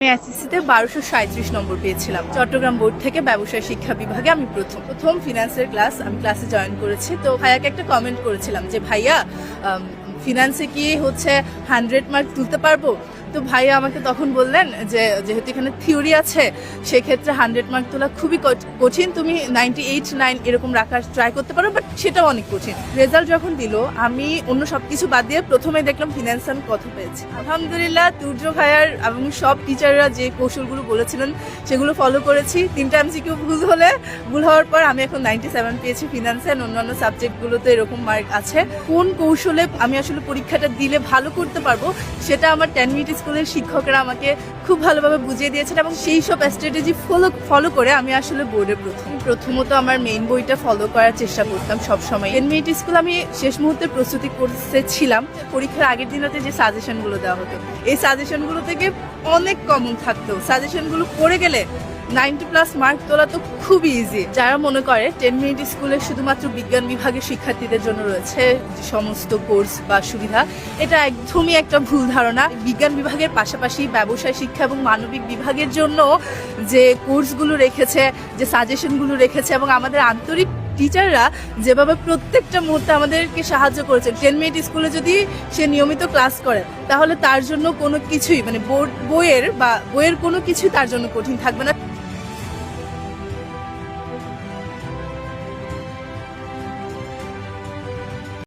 আমি এসএসসিতে 1237 নম্বর পেয়েছিলাম। চট্টগ্রাম বোর্ড থেকে ব্যবসায় শিক্ষা বিভাগে আমি প্রথম ফিনান্সের আমি ক্লাসে জয়েন করেছি। তো ভাইয়াকে একটা কমেন্ট করেছিলাম যে ভাইয়া ফিনান্সে কি 100 মার্ক তুলতে পারবো? তো ভাইয়া আমাকে তখন বললেন যে যেহেতু এখানে থিওরি আছে সেক্ষেত্রে 100 মার্ক তোলা খুবই কঠিন, তুমি 98-9 এরকম রাখার ট্রাই করতে পারো, বাট সেটাও অনেক কঠিন। রেজাল্ট যখন দিল আমি অন্য সবকিছু বাদ দিয়ে প্রথমে দেখলাম ফিনান্স আমি কত পেয়েছি। আলহামদুলিল্লাহ তুর্য ভাইয়ার এবং সব টিচাররা যে কৌশলগুলো বলেছিলেন সেগুলো ফলো করেছি। 3টা এমসিকিউ ভুল হওয়ার পর আমি এখন 97 পেয়েছি ফিনান্সে। অন্যান্য সাবজেক্টগুলোতে এরকম মার্ক আছে। কোন কৌশলে আমি আসলে পরীক্ষাটা দিলে ভালো করতে পারবো সেটা আমার 10 মিনিট স্কুলের শিক্ষকরা আমাকে খুব ভালোভাবে বুঝিয়ে দিয়েছেন এবং সেই সব স্ট্র্যাটেজি ফলো করে আমি আসলে বোর্ডে প্রথমত আমার মেইন বইটা ফলো করার চেষ্টা করতাম সবসময়। 10 মিনিট স্কুল আমি শেষ মুহূর্তে প্রস্তুতি করতেছিলাম। পরীক্ষার আগের দিনতে যে সাজেশনগুলো দেওয়া হতো এই সাজেশনগুলো থেকে অনেক কমন থাকতো। সাজেশনগুলো পড়ে গেলে 90+ মার্ক তোলা তো খুবই ইজি। যারা মনে করে 10 মিনিট স্কুলে শুধুমাত্র বিজ্ঞান বিভাগের শিক্ষার্থীদের জন্য রয়েছে সমস্ত কোর্স বা সুবিধা, এটা একদমই একটা ভুল ধারণা। বিজ্ঞান বিভাগের পাশাপাশি ব্যবসায় শিক্ষা এবং মানবিক বিভাগের জন্য যে কোর্সগুলো রেখেছে, যে সাজেশনগুলো রেখেছে এবং আমাদের আন্তরিক টিচাররা যেভাবে প্রত্যেকটা মুহূর্তে আমাদেরকে সাহায্য করেছেন। 10 মিনিট স্কুলে যদি সে নিয়মিত ক্লাস করে তাহলে তার জন্য কোনো কিছুই বইয়ের কোনো কিছুই তার জন্য কঠিন থাকবে না।